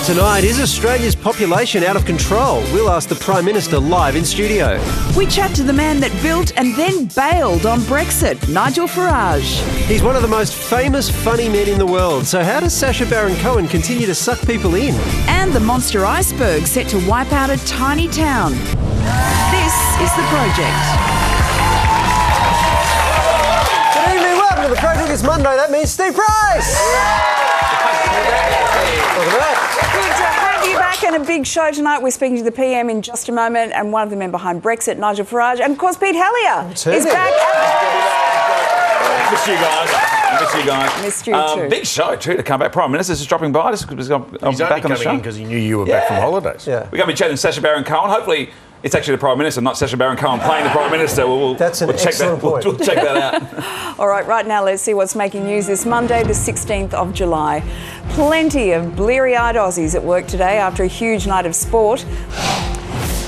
Tonight, is Australia's population out of control? We'll ask the Prime Minister live in studio. We chat to the man that built and then bailed on Brexit, Nigel Farage. He's one of the most famous funny men in the world, so how does Sacha Baron Cohen continue to suck people in? And the monster iceberg set to wipe out a tiny town. This is The Project. Good evening, welcome to The Project. It's Monday, that means Steve Price! Welcome back. Good to have you back, and a big show tonight. We're speaking to the PM in just a moment, and one of the men behind Brexit, Nigel Farage, and of course Pete Hellier is back. Missed you guys. Missed you too. Big show too to come back. Prime Minister's just dropping by. He's back only on the coming show in because he knew you were back from holidays. Yeah. We're going to be chatting to Sacha Baron Cohen. Hopefully, it's actually the Prime Minister, not Sacha Baron Cohen playing the Prime Minister. That's an excellent point. We'll check that out. All right now let's see what's making news this Monday, the 16th of July. Plenty of bleary-eyed Aussies at work today after a huge night of sport.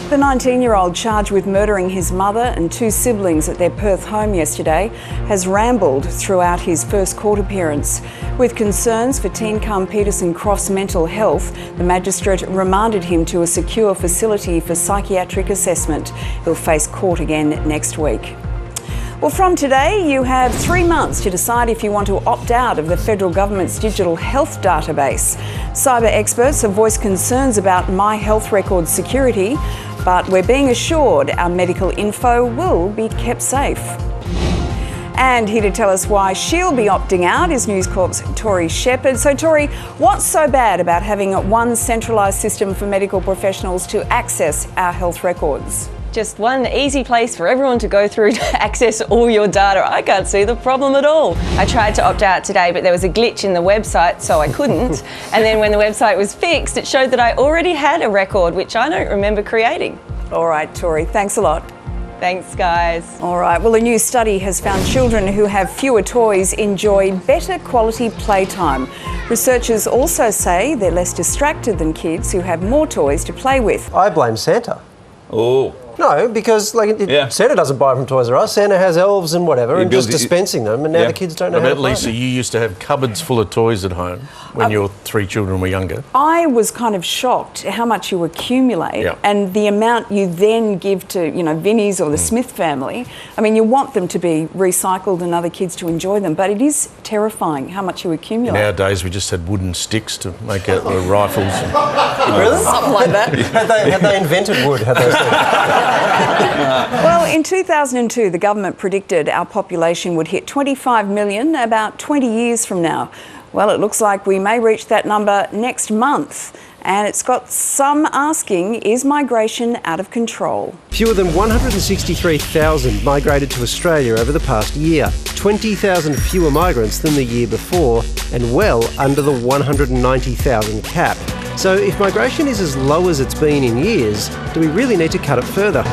The 19-year-old charged with murdering his mother and two siblings at their Perth home yesterday has rambled throughout his first court appearance. With concerns for teen Carm Peterson Croft's mental health, the magistrate remanded him to a secure facility for psychiatric assessment. He'll face court again next week. Well, from today, you have 3 months to decide if you want to opt out of the federal government's digital health database. Cyber experts have voiced concerns about My Health Records security, but we're being assured our medical info will be kept safe. And here to tell us why she'll be opting out is News Corp's Tori Shepherd. So, Tori, what's so bad about having one centralised system for medical professionals to access our health records? Just one easy place for everyone to go through to access all your data. I can't see the problem at all. I tried to opt out today, but there was a glitch in the website, so I couldn't. And then when the website was fixed, it showed that I already had a record, which I don't remember creating. All right, Tori, thanks a lot. Thanks, guys. All right, well, a new study has found children who have fewer toys enjoy better quality playtime. Researchers also say they're less distracted than kids who have more toys to play with. I blame Santa. Oh. No, because Santa doesn't buy from Toys R Us. Santa has elves and whatever, and just dispensing them, and now the kids don't know how to play. Lisa, you used to have cupboards full of toys at home when your three children were younger. I was kind of shocked how much you accumulate and the amount you then give to, Vinnie's or the Smith family. I mean, you want them to be recycled and other kids to enjoy them, but it is terrifying how much you accumulate. Nowadays, we just had wooden sticks to make out the rifles. Really? Something like that. Had they invented wood? Had they said? Well, in 2002, the government predicted our population would hit 25 million about 20 years from now. Well, it looks like we may reach that number next month. And it's got some asking, is migration out of control? Fewer than 163,000 migrated to Australia over the past year, 20,000 fewer migrants than the year before, and well under the 190,000 cap. So if migration is as low as it's been in years, do we really need to cut it further?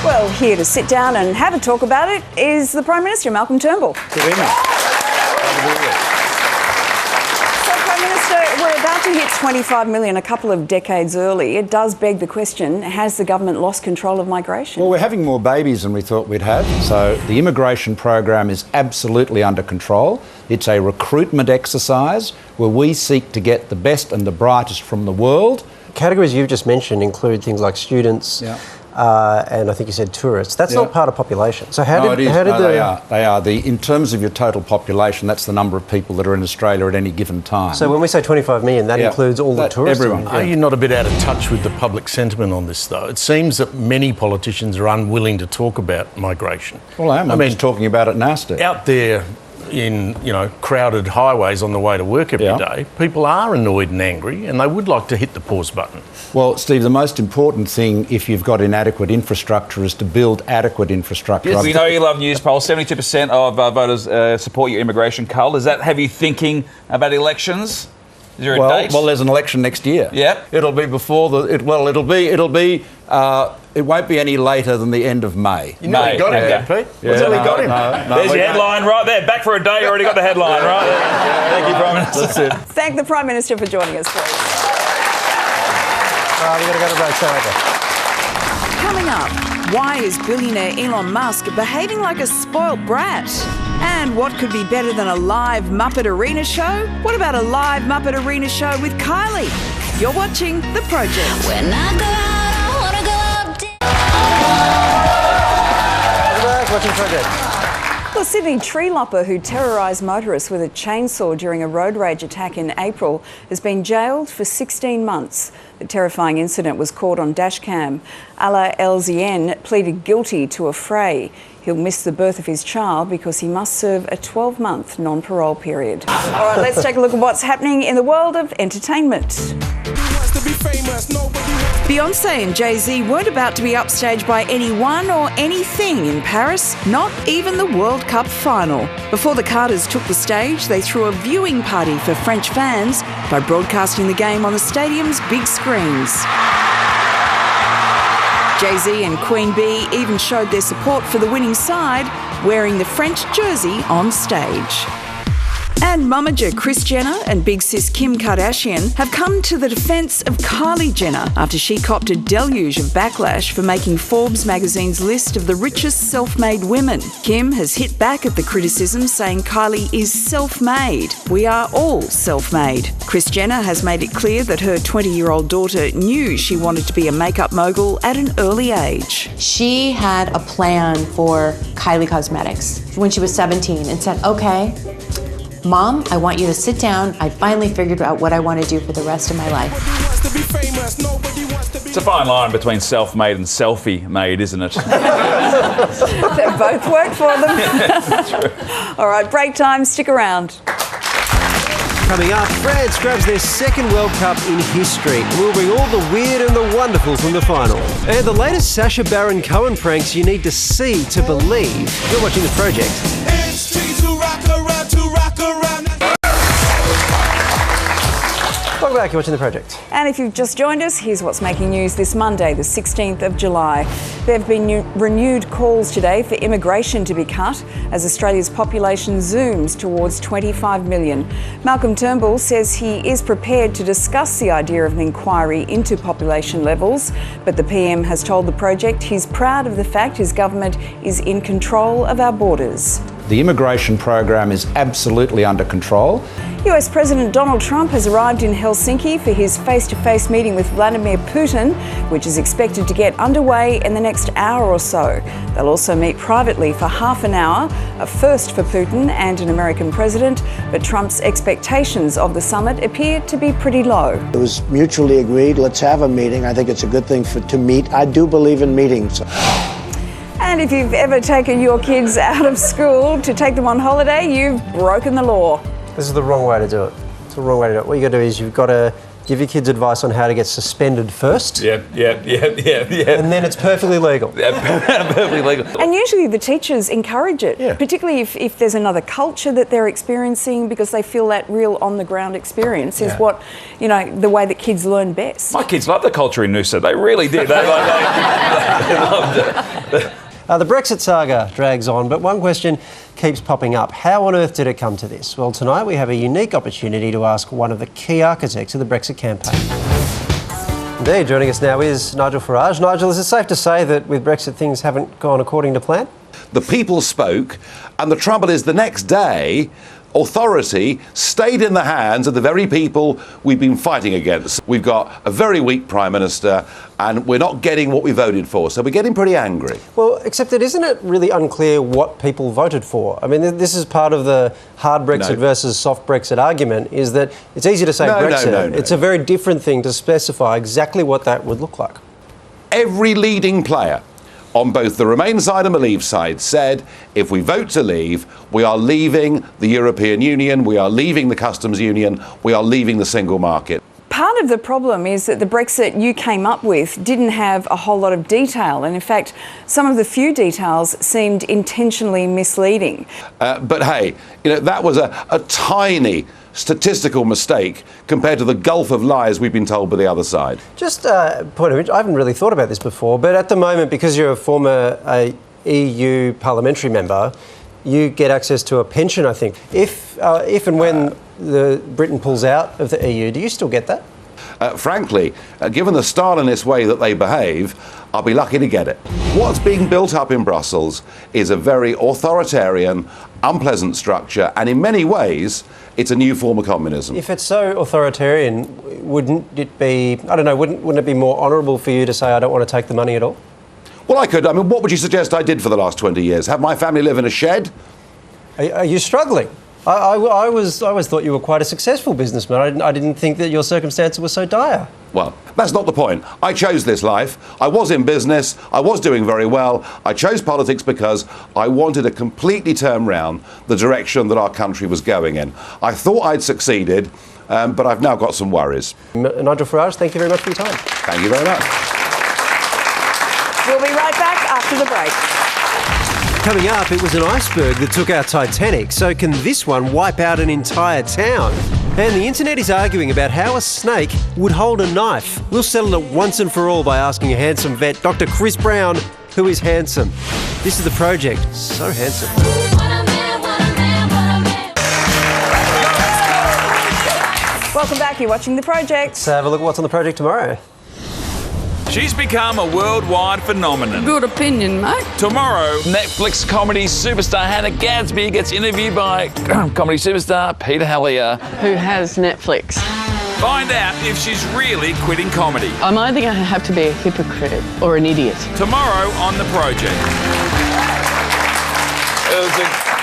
Well, here to sit down and have a talk about it is the Prime Minister, Malcolm Turnbull. Good evening. Prime Minister, we're about to hit 25 million a couple of decades early. It does beg the question, has the government lost control of migration? Well, we're having more babies than we thought we'd have. So the immigration program is absolutely under control. It's a recruitment exercise where we seek to get the best and the brightest from the world. Categories you've just mentioned include things like students, and I think you said tourists. That's not part of population. So They are. In terms of your total population, that's the number of people that are in Australia at any given time. So when we say 25 million, that includes all the tourists? Everyone. Are you not a bit out of touch with the public sentiment on this, though? It seems that many politicians are unwilling to talk about migration. Well, I mean, just talking about it nasty. Out there in, crowded highways on the way to work every day, people are annoyed and angry, and they would like to hit the pause button. Well, Steve, the most important thing, if you've got inadequate infrastructure, is to build adequate infrastructure. Yes, we know you love news polls. 72% of voters support your immigration cull. Does that have you thinking about elections? Is there a date? Well, there's an election next year. Yep. It'll be before it won't be any later than the end of May. You nearly got him there, Pete. There's your headline right there. Back for a day, you already got the headline right there. Thank you, Prime Minister. That's it. Thank the Prime Minister for joining us, please. We've got to go to break. Sorry. Coming up, why is billionaire Elon Musk behaving like a spoilt brat? And what could be better than a live Muppet Arena show? What about a live Muppet Arena show with Kylie? You're watching The Project. When I go out, I wanna go out. Welcome back, watching The Project. The Sydney tree lopper who terrorised motorists with a chainsaw during a road rage attack in April has been jailed for 16 months. The terrifying incident was caught on dashcam. Ala El-Zien pleaded guilty to a fray. He'll miss the birth of his child because he must serve a 12-month non-parole period. All right, let's take a look at what's happening in the world of entertainment. Beyoncé and Jay-Z weren't about to be upstaged by anyone or anything in Paris, not even the World Cup final. Before the Carters took the stage, they threw a viewing party for French fans by broadcasting the game on the stadium's big screens. Jay-Z and Queen Bee even showed their support for the winning side, wearing the French jersey on stage. And momager Kris Jenner and big sis Kim Kardashian have come to the defence of Kylie Jenner after she copped a deluge of backlash for making Forbes magazine's list of the richest self-made women. Kim has hit back at the criticism, saying Kylie is self-made. We are all self-made. Kris Jenner has made it clear that her 20-year-old daughter knew she wanted to be a makeup mogul at an early age. She had a plan for Kylie Cosmetics when she was 17 and said, okay, Mom, I want you to sit down. I finally figured out what I want to do for the rest of my life. It's a fine line between self-made and selfie-made, isn't it? They both work for them. All right, break time. Stick around. Coming up, France grabs their second World Cup in history. We'll bring all the weird and the wonderful from the final. And the latest Sacha Baron Cohen pranks you need to see to believe. You're watching The Project. Welcome back, you're watching The Project. And if you've just joined us, here's what's making news this Monday, the 16th of July. There have been renewed calls today for immigration to be cut as Australia's population zooms towards 25 million. Malcolm Turnbull says he is prepared to discuss the idea of an inquiry into population levels, but the PM has told The Project he's proud of the fact his government is in control of our borders. The immigration program is absolutely under control. US President Donald Trump has arrived in Helsinki for his face-to-face meeting with Vladimir Putin, which is expected to get underway in the next hour or so. They'll also meet privately for half an hour, a first for Putin and an American president, but Trump's expectations of the summit appear to be pretty low. It was mutually agreed, let's have a meeting. I think it's a good thing to meet. I do believe in meetings. And if you've ever taken your kids out of school to take them on holiday, you've broken the law. This is the wrong way to do it. It's the wrong way to do it. What you got to do is you've got to give your kids advice on how to get suspended first. Yeah. And then it's perfectly legal. Perfectly legal. And usually the teachers encourage it, particularly if there's another culture that they're experiencing, because they feel that real on-the-ground experience is what, you know, the way that kids learn best. My kids love the culture in Noosa. They really did. They loved it. The Brexit saga drags on, but one question keeps popping up. How on earth did it come to this? Well, tonight we have a unique opportunity to ask one of the key architects of the Brexit campaign. Indeed, joining us now is Nigel Farage. Nigel, is it safe to say that with Brexit things haven't gone according to plan? The people spoke, and the trouble is the next day, authority stayed in the hands of the very people we've been fighting against. We've got a very weak Prime Minister and we're not getting what we voted for, so we're getting pretty angry. Well, except that isn't it really unclear what people voted for? I mean, this is part of the hard Brexit versus soft Brexit argument, is that it's easy to say Brexit. No. It's a very different thing to specify exactly what that would look like. Every leading player on both the Remain side and the Leave side said, if we vote to leave, we are leaving the European Union, we are leaving the customs union, we are leaving the single market. Part of the problem is that the Brexit you came up with didn't have a whole lot of detail, and in fact, some of the few details seemed intentionally misleading. But hey, you know, that was a tiny statistical mistake compared to the gulf of lies we've been told by the other side. Just a point of interest, I haven't really thought about this before, but at the moment, because you're a former EU parliamentary member, you get access to a pension, I think. If and when Britain pulls out of the EU, do you still get that? Frankly, given the Stalinist way that they behave, I'll be lucky to get it. What's being built up in Brussels is a very authoritarian, unpleasant structure, and in many ways, it's a new form of communism. If it's so authoritarian, wouldn't it be, I don't know, wouldn't it be more honourable for you to say, I don't want to take the money at all? Well, I could. I mean, what would you suggest I did for the last 20 years? Have my family live in a shed? Are you struggling? I always thought you were quite a successful businessman. I didn't think that your circumstances were so dire. Well, that's not the point. I chose this life. I was in business. I was doing very well. I chose politics because I wanted to completely turn round the direction that our country was going in. I thought I'd succeeded, but I've now got some worries. Nigel Farage, thank you very much for your time. Thank you very much. We'll be right back after the break. Coming up, it was an iceberg that took out Titanic, so can this one wipe out an entire town? And the internet is arguing about how a snake would hold a knife. We'll settle it once and for all by asking a handsome vet, Dr. Chris Brown, who is handsome. This is The Project. So handsome. Welcome back. You're watching The Project. Let's have a look at what's on The Project tomorrow. She's become a worldwide phenomenon. Good opinion, mate. Tomorrow, Netflix comedy superstar Hannah Gadsby gets interviewed by comedy superstar Peter Hallier. Who has Netflix? Find out if she's really quitting comedy. I'm either going to have to be a hypocrite or an idiot. Tomorrow on The Project.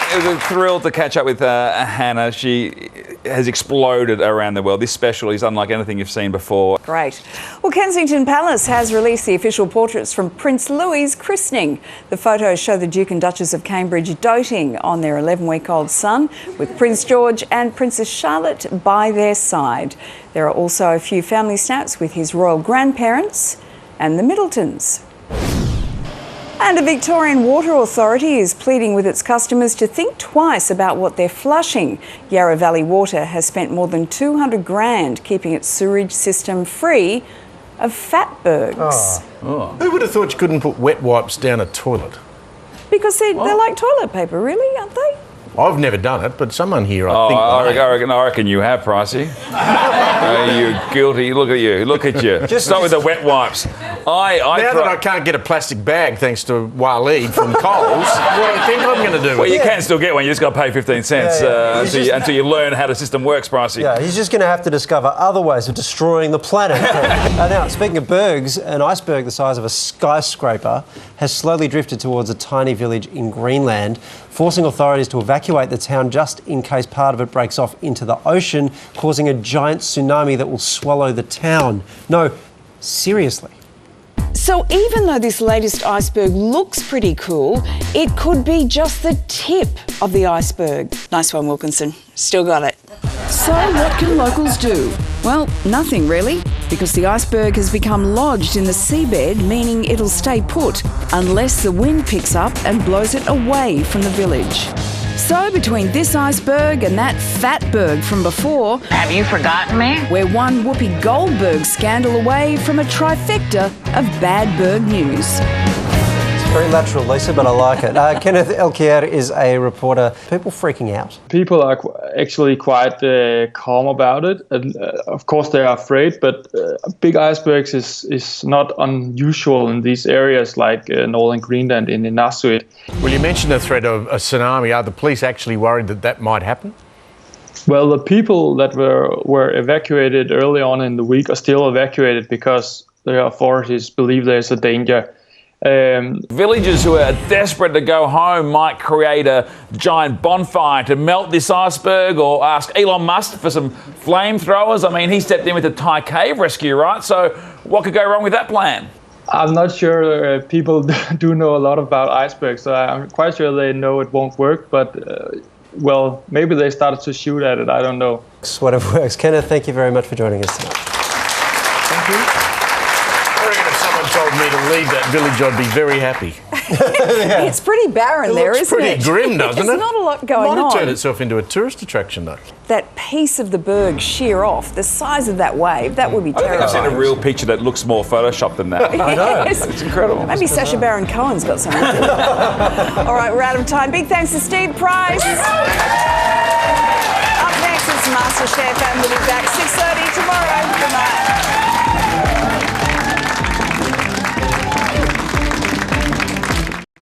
It was a thrill to catch up with Hannah. She has exploded around the world. This special is unlike anything you've seen before. Great. Well, Kensington Palace has released the official portraits from Prince Louis's christening. The photos show the Duke and Duchess of Cambridge doting on their 11-week-old son, with Prince George and Princess Charlotte by their side. There are also a few family snaps with his royal grandparents and the Middletons. And a Victorian water authority is pleading with its customers to think twice about what they're flushing. Yarra Valley Water has spent more than $200,000 keeping its sewerage system free of fatbergs. Who would have thought you couldn't put wet wipes down a toilet? Because they're like toilet paper, really, aren't they? I've never done it, but someone here, I think... I reckon you have, Pricey. You guilty. Look at you. Look at you. Just start with the wet wipes. Now that I can't get a plastic bag thanks to Waleed from Coles, what do you think I'm going to do? Well, you can still get one. You just got to pay 15 cents until you learn how the system works, Pricey. Yeah, he's just going to have to discover other ways of destroying the planet. Now, speaking of bergs, an iceberg the size of a skyscraper has slowly drifted towards a tiny village in Greenland, forcing authorities to evacuate the town just in case part of it breaks off into the ocean, causing a giant tsunami that will swallow the town. No, seriously. So even though this latest iceberg looks pretty cool, it could be just the tip of the iceberg. Nice one, Wilkinson. Still got it. So what can locals do? Well, nothing really, because the iceberg has become lodged in the seabed, meaning it'll stay put unless the wind picks up and blows it away from the village. So between this iceberg and that fatberg from before... Have you forgotten me? We're one Whoopi Goldberg scandal away from a trifecta of bad berg news. Very lateral, Lisa, but I like it. Kenneth Elkier is a reporter. People freaking out. People are actually quite calm about it. And, of course, they are afraid, but big icebergs is not unusual in these areas like northern Greenland in Inuit. Well, you mentioned the threat of a tsunami. Are the police actually worried that that might happen? Well, the people that were evacuated early on in the week are still evacuated because the authorities believe there's a danger. Villagers who are desperate to go home might create a giant bonfire to melt this iceberg, or ask Elon Musk for some flamethrowers. I mean, he stepped in with the Thai cave rescue, right? So what could go wrong with that plan? I'm not sure people do know a lot about icebergs, so I'm quite sure they know it won't work, but well, maybe they started to shoot at it, I don't know. Whatever works. Kenneth, thank you very much for joining us tonight. Thank you. Told me to leave that village, I'd be very happy. It's pretty barren there, isn't it? It's pretty grim, doesn't it? There's not a lot going on. It might have turned itself into a tourist attraction, though. That piece of the berg shear off, the size of that wave, that would be terrifying. I've seen a real picture that looks more Photoshopped than that. I know. It's incredible. Maybe Sacha Baron Cohen's got something to do with it. All right, we're out of time. Big thanks to Steve Price. Up next, it's MasterChef, and we'll be back 6:30 tomorrow. Good night.